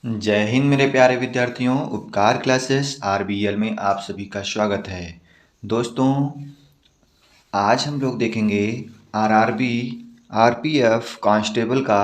जय हिंद मेरे प्यारे विद्यार्थियों। उपकार क्लासेस आरबीएल में आप सभी का स्वागत है। दोस्तों, आज हम लोग देखेंगे आरआरबी आरपीएफ कांस्टेबल का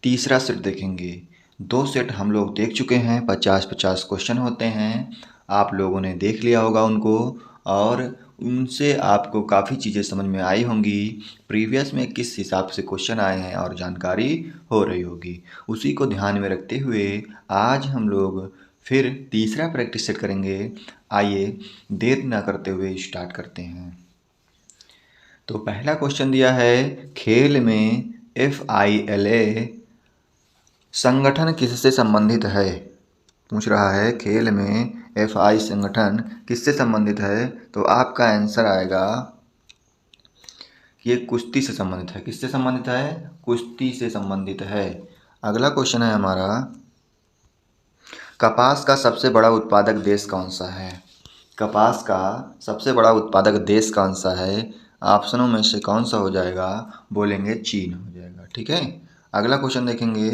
तीसरा सेट देखेंगे। 2 सेट हम लोग देख चुके हैं, 50-50 क्वेश्चन होते हैं। आप लोगों ने देख लिया होगा उनको और उनसे आपको काफ़ी चीज़ें समझ में आई होंगी। प्रीवियस में किस हिसाब से क्वेश्चन आए हैं और जानकारी हो रही होगी, उसी को ध्यान में रखते हुए आज हम लोग फिर तीसरा प्रैक्टिस सेट करेंगे। आइए देर ना करते हुए स्टार्ट करते हैं। तो पहला क्वेश्चन दिया है, खेल में FILA संगठन किससे संबंधित है। पूछ रहा है खेल में FI संगठन किससे संबंधित है, तो आपका आंसर आएगा ये कुश्ती से संबंधित है। किससे संबंधित है? कुश्ती से संबंधित है। अगला क्वेश्चन है हमारा, कपास का सबसे बड़ा उत्पादक देश कौन सा है। कपास का सबसे बड़ा उत्पादक देश कौन सा है? ऑप्शनों में से कौन सा हो जाएगा? बोलेंगे चीन हो जाएगा। ठीक है, अगला क्वेश्चन देखेंगे,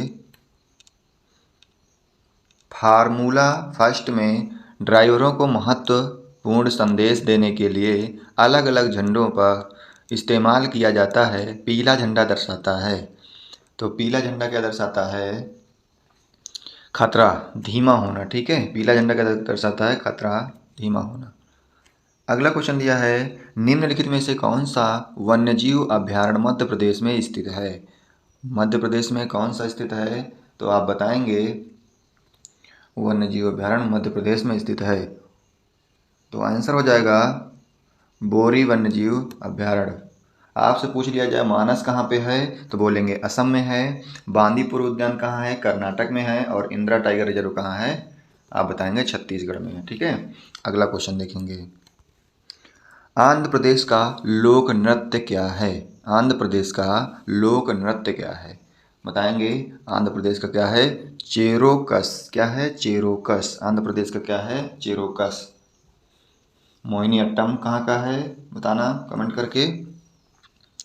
फार्मूला फर्स्ट में ड्राइवरों को महत्वपूर्ण संदेश देने के लिए अलग अलग झंडों पर इस्तेमाल किया जाता है। पीला झंडा दर्शाता है, तो पीला झंडा क्या दर्शाता है? खतरा, धीमा होना। ठीक है, पीला झंडा क्या दर्शाता है? खतरा, धीमा होना। अगला क्वेश्चन दिया है, निम्नलिखित में से कौन सा वन्यजीव अभ्यारण्य मध्य प्रदेश में स्थित है। मध्य प्रदेश में कौन सा स्थित है, तो आप बताएंगे वन्यजीव अभ्यारण्य मध्य प्रदेश में स्थित है, तो आंसर हो जाएगा बोरी वन्यजीव अभ्यारण्य। आपसे पूछ लिया जाए मानस कहाँ पे है, तो बोलेंगे असम में है। बांदीपुर उद्यान कहाँ है? कर्नाटक में है। और इंदिरा टाइगर रिजर्व कहाँ है? आप बताएंगे छत्तीसगढ़ में है। ठीक है, अगला क्वेश्चन देखेंगे, आंध्र प्रदेश का लोक नृत्य क्या है। आंध्र प्रदेश का लोक नृत्य क्या है? बताएंगे आंध्र प्रदेश का क्या है? चेरोकस। क्या है? चेरोकस। आंध्र प्रदेश का क्या है? चेरोकस। मोहिनी अट्टम कहाँ का है? बताना कमेंट करके।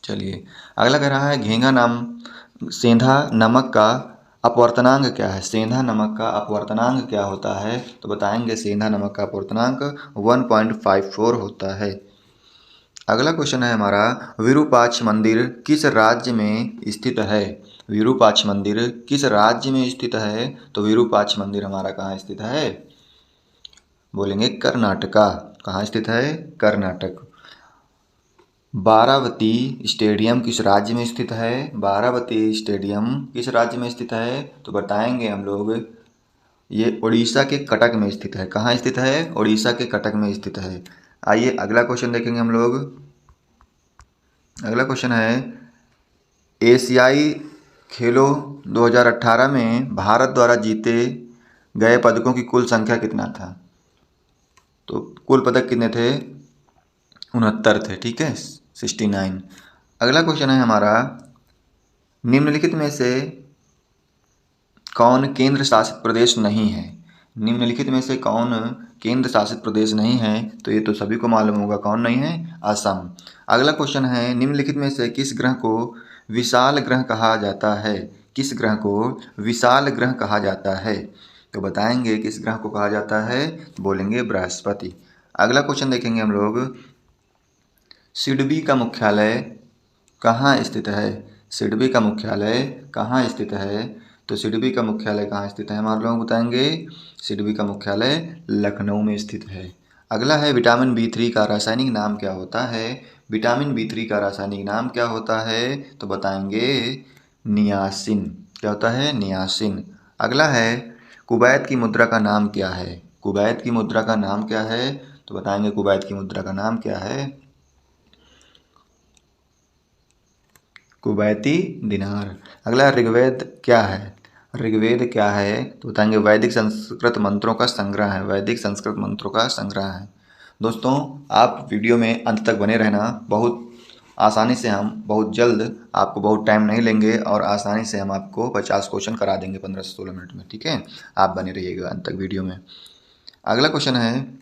चलिए, अगला कह रहा है, घेंगा नाम सेंधा नमक का अपवर्तनांक क्या है। सेंधा नमक का अपवर्तनांक क्या होता है, तो बताएंगे सेंधा नमक का अपवर्तनांक 1.54 होता है। अगला क्वेश्चन है हमारा, विरूपाक्ष मंदिर किस राज्य में स्थित है। विरूपाक्ष मंदिर किस राज्य में स्थित है, तो विरूपाक्ष मंदिर हमारा कहाँ स्थित है? बोलेंगे कर्नाटका। कहाँ स्थित है? कर्नाटक। बारावती स्टेडियम किस राज्य में स्थित है। बारावती स्टेडियम किस राज्य में स्थित है, तो बताएंगे हम लोग ये उड़ीसा के कटक में स्थित है। कहाँ स्थित है? उड़ीसा के कटक में स्थित है। आइए अगला क्वेश्चन देखेंगे हम लोग। अगला क्वेश्चन है, एशियाई खेलों 2018 में भारत द्वारा जीते गए पदकों की कुल संख्या कितना था। तो कुल पदक कितने थे? 69 थे। ठीक है, 69। अगला क्वेश्चन है हमारा, निम्नलिखित में से कौन केंद्र शासित प्रदेश नहीं है। निम्नलिखित में से कौन केंद्र शासित प्रदेश नहीं है, तो ये तो सभी को मालूम होगा कौन नहीं है, असम। अगला क्वेश्चन है, निम्नलिखित में से किस ग्रह को विशाल ग्रह कहा जाता है। किस ग्रह को विशाल ग्रह कहा जाता है, तो बताएंगे किस ग्रह को कहा जाता है, बोलेंगे बृहस्पति। अगला क्वेश्चन देखेंगे हम लोग, सिडबी का मुख्यालय कहाँ स्थित है। सिडबी का मुख्यालय कहाँ स्थित है, तो सिडबी का मुख्यालय कहाँ स्थित है, हमारे लोग बताएंगे सिडबी का मुख्यालय लखनऊ में स्थित है। अगला है, विटामिन B3 का रासायनिक नाम क्या होता है। विटामिन B3 का रासायनिक नाम क्या होता है, तो बताएंगे नियासिन। क्या होता है? नियासिन। अगला है, कुवैत की मुद्रा का नाम क्या है। कुवैत की मुद्रा का नाम क्या है, तो बताएंगे कुवैत की मुद्रा का नाम क्या है, कुवैती दिनार। अगला, ऋग्वेद क्या है। ऋग्वेद क्या है, तो बताएंगे वैदिक संस्कृत मंत्रों का संग्रह है। वैदिक संस्कृत मंत्रों का संग्रह है। दोस्तों, आप वीडियो में अंत तक बने रहना। बहुत आसानी से हम बहुत जल्द, आपको बहुत टाइम नहीं लेंगे और आसानी से हम आपको 50 क्वेश्चन करा देंगे 15 से 16 मिनट में। ठीक है, आप बने रहिएगा अंत तक वीडियो में। अगला क्वेश्चन है,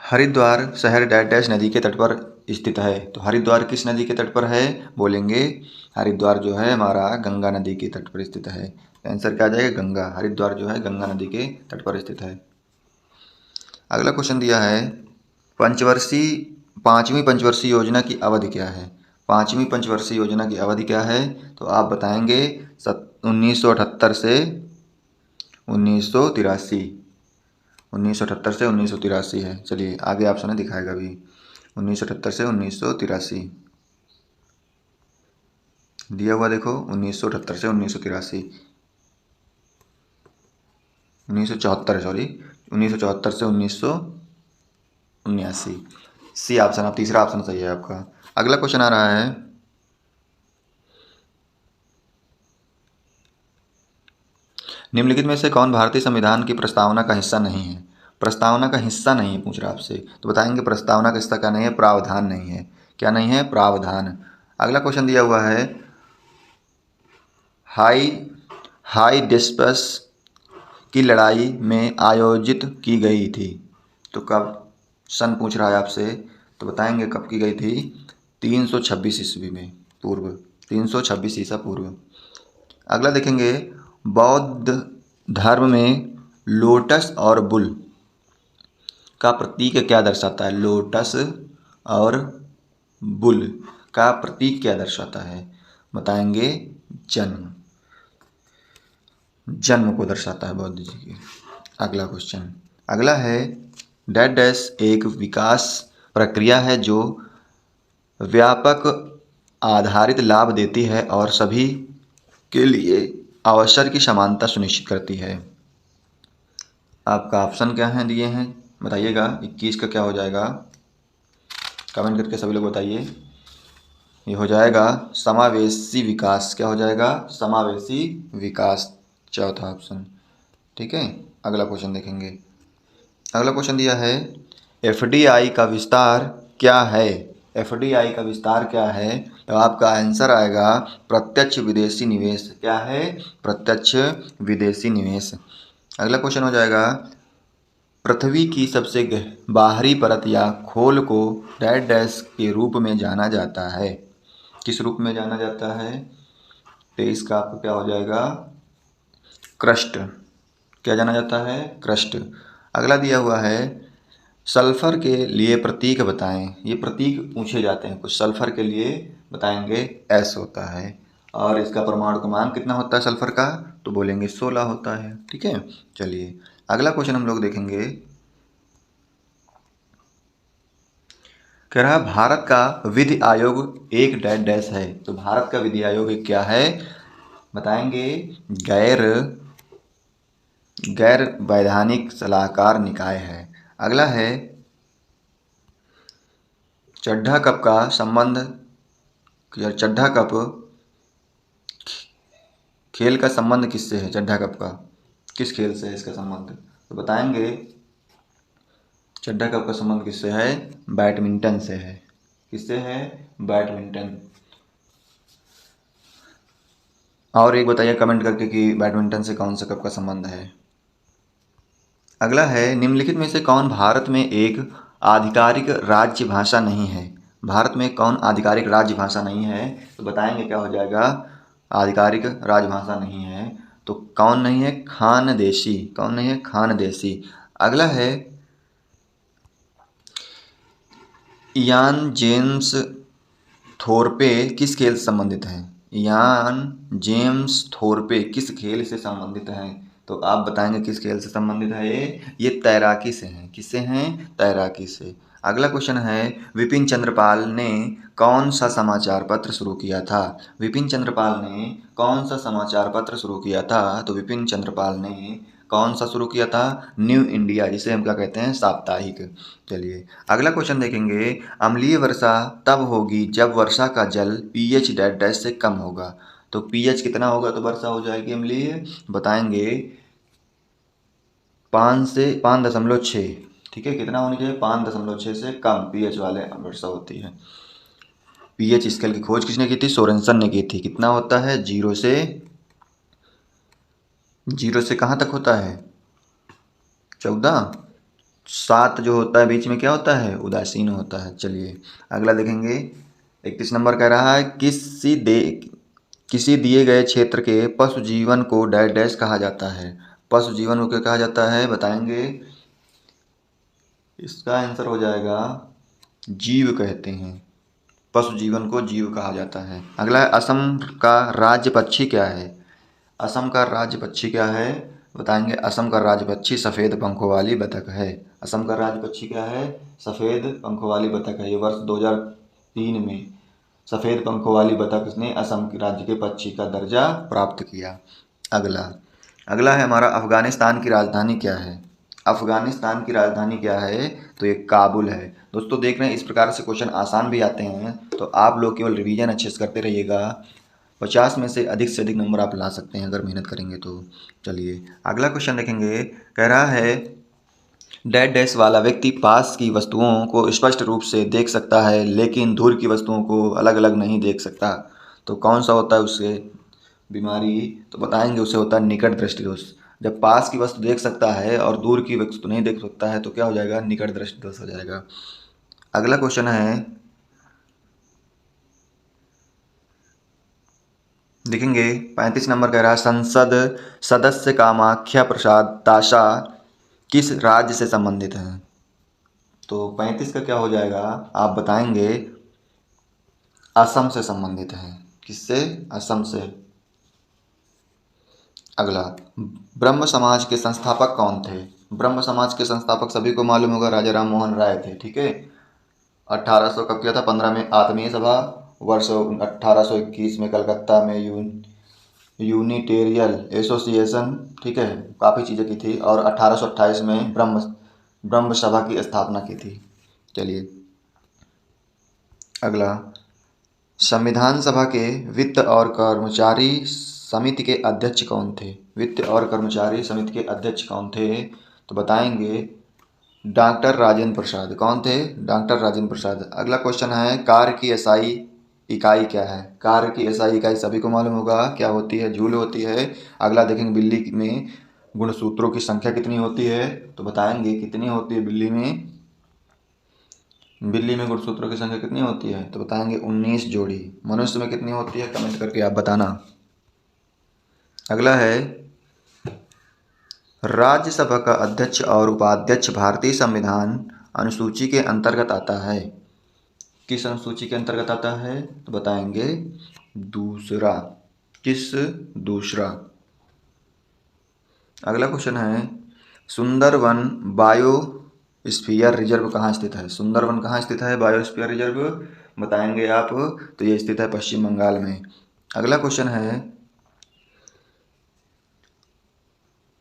हरिद्वार शहर डैश डैश नदी के तट पर स्थित है? तो हरिद्वार किस नदी के तट पर है? बोलेंगे हरिद्वार जो है हमारा गंगा नदी के तट पर स्थित है। आंसर क्या आ जाएगा? गंगा। हरिद्वार जो है गंगा नदी के तट पर स्थित है। अगला क्वेश्चन दिया है पांचवी पंचवर्षीय योजना की अवधि क्या है? पांचवी पंचवर्षीय योजना की अवधि क्या है? तो आप बताएंगे 1978 से 1983। 1978 से 1983 है। चलिए आगे ऑप्शन दिखाएगा भी। 1978 से 1983 दिया हुआ देखो। 1978 से 1983, 1974 सॉरी, 1974 से 1979। सी ऑप्शन, अब तीसरा ऑप्शन सही है आपका। अगला क्वेश्चन आ रहा है निम्नलिखित में से कौन भारतीय संविधान की प्रस्तावना का हिस्सा नहीं है? प्रस्तावना का हिस्सा नहीं है पूछ रहा आपसे, तो बताएंगे प्रस्तावना का हिस्सा क्या नहीं है? प्रावधान नहीं है। क्या नहीं है? प्रावधान। अगला क्वेश्चन दिया हुआ है हाई डिस्पस की लड़ाई में आयोजित की गई थी, तो कब सन पूछ रहा है आपसे, तो बताएंगे कब की गई थी? 326 ईस्वी में पूर्व, 326 ईसा पूर्व। अगला देखेंगे बौद्ध धर्म में लोटस और बुल का प्रतीक क्या दर्शाता है? लोटस और बुल का प्रतीक क्या दर्शाता है? बताएंगे जन्म, जन्म को दर्शाता है बौद्ध जी की। अगला क्वेश्चन, अगला है डैश डैश एक विकास प्रक्रिया है जो व्यापक आधारित लाभ देती है और सभी के लिए अवसर की समानता सुनिश्चित करती है। आपका ऑप्शन क्या है दिए हैं बताइएगा। 21 का क्या हो जाएगा? कमेंट करके सभी लोग बताइए। ये हो जाएगा समावेशी विकास। क्या हो जाएगा? समावेशी विकास, चौथा ऑप्शन। ठीक है, अगला क्वेश्चन देखेंगे। अगला क्वेश्चन दिया है एफडीआई का विस्तार क्या है? एफडीआई का विस्तार क्या है? तो आपका आंसर आएगा प्रत्यक्ष विदेशी निवेश। क्या है? प्रत्यक्ष विदेशी निवेश। अगला क्वेश्चन हो जाएगा पृथ्वी की सबसे बाहरी परत या खोल को डैश डैश के रूप में जाना जाता है। किस रूप में जाना जाता है? तो इसका आपका क्या हो जाएगा? क्रस्ट। क्या जाना जाता है? क्रस्ट। अगला दिया हुआ है सल्फर के लिए प्रतीक बताएं। ये प्रतीक पूछे जाते हैं कुछ। सल्फर के लिए बताएंगे एस होता है। और इसका परमाणु क्रमांक कितना होता है सल्फर का? तो बोलेंगे 16 होता है। ठीक है, चलिए अगला क्वेश्चन हम लोग देखेंगे। कह रहा भारत का विधि आयोग एक डैश डैश है। तो भारत का विधि आयोग एक क्या है? बताएंगे गैर वैधानिक सलाहकार निकाय है। अगला है चड्ढा कप का संबंध, चड्ढा कप खेल का संबंध किससे है? चड्ढा कप का किस खेल से है इसका संबंध? तो बताएंगे चड्ढा कप का संबंध किससे है? बैडमिंटन से है। किससे है? बैडमिंटन। और एक बताइए कमेंट करके कि बैडमिंटन से कौन सा कप का संबंध है। अगला है निम्नलिखित में से कौन भारत में एक आधिकारिक राज्य भाषा नहीं है? भारत में कौन आधिकारिक राज्य भाषा नहीं है? तो बताएंगे क्या हो जाएगा? आधिकारिक राजभाषा नहीं है तो कौन नहीं है? खानदेशी। कौन नहीं है? खानदेशी। अगला है इयान जेम्स थोरपे किस खेल से संबंधित हैं? इयान जेम्स थोरपे किस खेल से संबंधित हैं? तो आप बताएंगे किस खेल से संबंधित है ये तैराकी से हैं। किससे हैं? तैराकी से। अगला क्वेश्चन है विपिन चंद्रपाल ने कौन सा समाचार पत्र शुरू किया था? विपिन चंद्रपाल ने कौन सा समाचार पत्र शुरू किया था? तो विपिन चंद्रपाल ने कौन सा शुरू किया था? न्यू इंडिया, जिसे हम क्या कहते हैं? साप्ताहिक। चलिए अगला क्वेश्चन देखेंगे अम्लीय वर्षा तब होगी जब वर्षा का जल पीएच डैश डैश से कम होगा। तो पीएच कितना होगा तो वर्षा हो जाएगी अम्लीय? बताएंगे 5 से 5.6। ठीक है, कितना होनी चाहिए? 5.6 से कम पीएच वाले वर्षा होती है। पीएच स्केल की खोज किसने की थी? सोरेनसन ने की थी। कितना होता है? 0 से कहाँ तक होता है? 14। सात जो होता है बीच में क्या होता है, उदासीन होता है। चलिए अगला देखेंगे। 31 नंबर कह रहा है किसी दिए गए क्षेत्र के पशु जीवन को डैश डैश कहा जाता है। पशु जीवन को क्या कहा जाता है बताएंगे। इसका आंसर हो जाएगा जीव कहते हैं। पशु जीवन को जीव कहा जाता है। अगला है असम का राज्य पक्षी क्या है। असम का राज्य पक्षी क्या है बताएंगे। असम का राज्य पक्षी सफ़ेद पंखों वाली बतख है। असम का राज्य पक्षी क्या है, सफ़ेद पंखों वाली बतख है। ये वर्ष 2003 में सफ़ेद पंखों वाली बतख ने असम के राज्य के पक्षी का दर्जा प्राप्त किया। अगला अगला है हमारा अफ़गानिस्तान की राजधानी क्या है। अफ़गानिस्तान की राजधानी क्या है तो ये काबुल है। दोस्तों देख रहे हैं इस प्रकार से क्वेश्चन आसान भी आते हैं, तो आप लोग केवल रिवीजन अच्छे से करते रहिएगा। 50 में से अधिक नंबर आप ला सकते हैं अगर मेहनत करेंगे तो। चलिए अगला क्वेश्चन देखेंगे। कह रहा है डैश डैश वाला व्यक्ति पास की वस्तुओं को स्पष्ट रूप से देख सकता है लेकिन दूर की वस्तुओं को अलग अलग नहीं देख सकता। तो कौन सा होता है उससे बीमारी, तो बताएंगे उसे होता है निकट दृष्टि दोष। जब पास की वस्तु देख सकता है और दूर की वस्तु नहीं देख सकता है तो क्या हो जाएगा, निकट दृष्टि दोष हो जाएगा। अगला क्वेश्चन है देखेंगे। 35 नंबर कह रहा है संसद सदस्य कामाख्या प्रसाद ताशा किस राज्य से संबंधित हैं। तो 35 का क्या हो जाएगा आप बताएंगे, असम से संबंधित हैं। किससे, असम से। अगला ब्रह्म समाज के संस्थापक कौन थे। ब्रह्म समाज के संस्थापक सभी को मालूम होगा, राजा राम मोहन राय थे। ठीक है, 1800 कब किया था, 15 में आत्मीय सभा, वर्ष 1821 में कलकत्ता में यूनिटेरियल एसोसिएशन, ठीक है, काफ़ी चीज़ें की थी। और 1828 में ब्रह्म सभा की स्थापना की थी। चलिए अगला संविधान सभा के वित्त और कर्मचारी समिति के अध्यक्ष कौन थे। वित्त और कर्मचारी समिति के अध्यक्ष कौन थे तो बताएंगे डॉक्टर राजेंद्र प्रसाद। कौन थे, डॉक्टर राजेंद्र प्रसाद। अगला क्वेश्चन है कार्य की एसआई इकाई क्या है। कार्य की एसआई इकाई सभी को मालूम होगा क्या होती है, जूल होती है। अगला देखेंगे बिल्ली में गुणसूत्रों की संख्या कितनी होती है तो बताएंगे कितनी होती है बिल्ली में गुणसूत्रों की संख्या कितनी होती है तो बताएंगे 19 जोड़ी। मनुष्य में कितनी होती है कमेंट करके आप बताना। अगला है राज्यसभा का अध्यक्ष और उपाध्यक्ष भारतीय संविधान अनुसूची के अंतर्गत आता है। किस अनुसूची के अंतर्गत आता है तो बताएंगे दूसरा। किस, दूसरा। अगला क्वेश्चन है सुंदरवन बायोस्फीयर रिजर्व कहाँ स्थित है। सुंदरवन कहाँ स्थित है, बायोस्फीयर रिजर्व बताएंगे आप, तो ये स्थित है पश्चिम बंगाल में। अगला क्वेश्चन है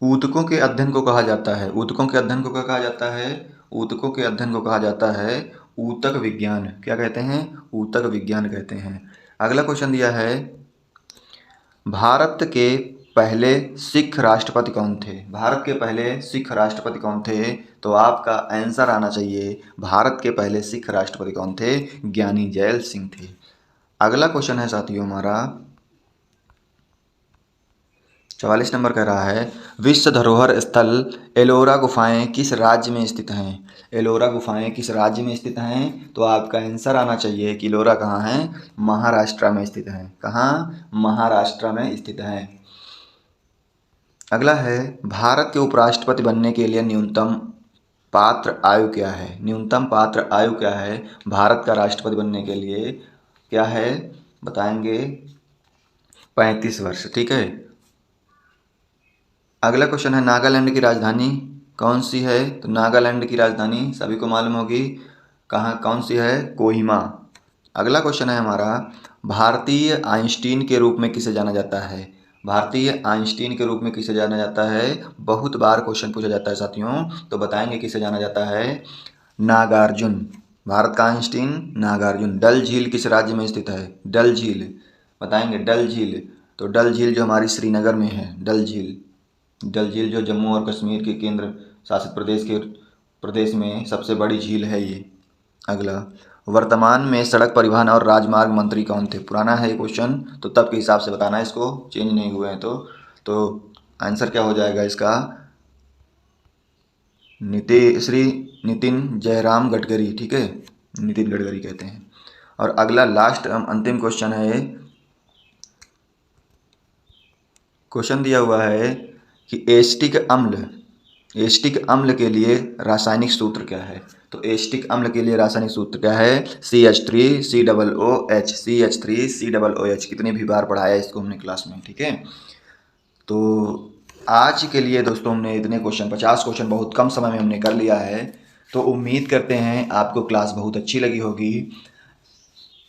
ऊतकों के अध्ययन को कहा जाता है। ऊतकों के अध्ययन को क्या कहा जाता है, ऊतकों के अध्ययन को कहा जाता है ऊतक विज्ञान। क्या कहते हैं, ऊतक विज्ञान कहते हैं। अगला क्वेश्चन दिया है भारत के पहले सिख राष्ट्रपति कौन थे। भारत के पहले सिख राष्ट्रपति कौन थे तो आपका आंसर आना चाहिए भारत के पहले सिख राष्ट्रपति कौन थे, ज्ञानी जैल सिंह थे। अगला क्वेश्चन है साथियों हमारा 44 नंबर कह रहा है विश्व धरोहर स्थल एलोरा गुफाएं किस राज्य में स्थित हैं। एलोरा गुफाएं किस राज्य में स्थित हैं तो आपका आंसर आना चाहिए कि एलोरा कहाँ है, महाराष्ट्र में स्थित है। कहाँ, महाराष्ट्र में स्थित है। अगला है भारत के उपराष्ट्रपति बनने के लिए न्यूनतम पात्र आयु क्या है। न्यूनतम पात्र आयु क्या है भारत का राष्ट्रपति बनने के लिए, क्या है बताएंगे 35 वर्ष। ठीक है। अगला क्वेश्चन है नागालैंड की राजधानी कौन सी है तो नागालैंड की राजधानी सभी को मालूम होगी, कहाँ कौन सी है, कोहिमा। अगला क्वेश्चन है हमारा भारतीय आइंस्टीन के रूप में किसे जाना जाता है। भारतीय आइंस्टीन के रूप में किसे जाना जाता है, बहुत बार क्वेश्चन पूछा जाता है साथियों, तो बताएंगे किसे जाना जाता है, नागार्जुन। भारत का आइंस्टीन नागार्जुन। डल झील किस राज्य में स्थित है, डल झील बताएंगे, डल झील। तो डल झील जो हमारी श्रीनगर में है, डल झील। डल झील जो जम्मू और कश्मीर के केंद्र शासित प्रदेश में सबसे बड़ी झील है ये। अगला वर्तमान में सड़क परिवहन और राजमार्ग मंत्री कौन थे। पुराना है ये क्वेश्चन, तो तब के हिसाब से बताना है, इसको चेंज नहीं हुए हैं तो आंसर क्या हो जाएगा इसका, श्री नितिन जयराम गडकरी, ठीक है, नितिन गडकरी कहते हैं। और अगला लास्ट अंतिम क्वेश्चन है, क्वेश्चन दिया हुआ है कि एस्टिक अम्ल के लिए रासायनिक सूत्र क्या है। तो एस्टिक अम्ल के लिए रासायनिक सूत्र क्या है, CH3COOH, CH3COOH। कितनी भी बार पढ़ाया इसको हमने क्लास में, ठीक है। तो आज के लिए दोस्तों हमने इतने क्वेश्चन, 50 क्वेश्चन बहुत कम समय में हमने कर लिया है। तो उम्मीद करते हैं आपको क्लास बहुत अच्छी लगी होगी।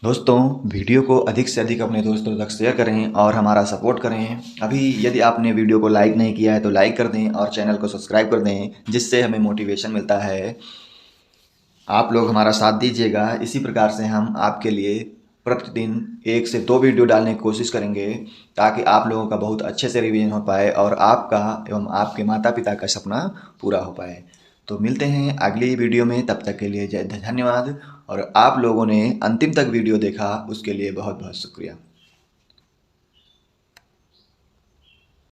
दोस्तों वीडियो को अधिक से अधिक अपने दोस्तों तक शेयर करें और हमारा सपोर्ट करें। अभी यदि आपने वीडियो को लाइक नहीं किया है तो लाइक कर दें और चैनल को सब्सक्राइब कर दें, जिससे हमें मोटिवेशन मिलता है। आप लोग हमारा साथ दीजिएगा। इसी प्रकार से हम आपके लिए प्रतिदिन 1 से 2 वीडियो डालने की कोशिश करेंगे, ताकि आप लोगों का बहुत अच्छे से रिवीजन हो पाए और आपका एवं आपके माता पिता का सपना पूरा हो पाए। तो मिलते हैं अगली वीडियो में, तब तक के लिए धन्यवाद। और आप लोगों ने अंतिम तक वीडियो देखा उसके लिए बहुत बहुत शुक्रिया।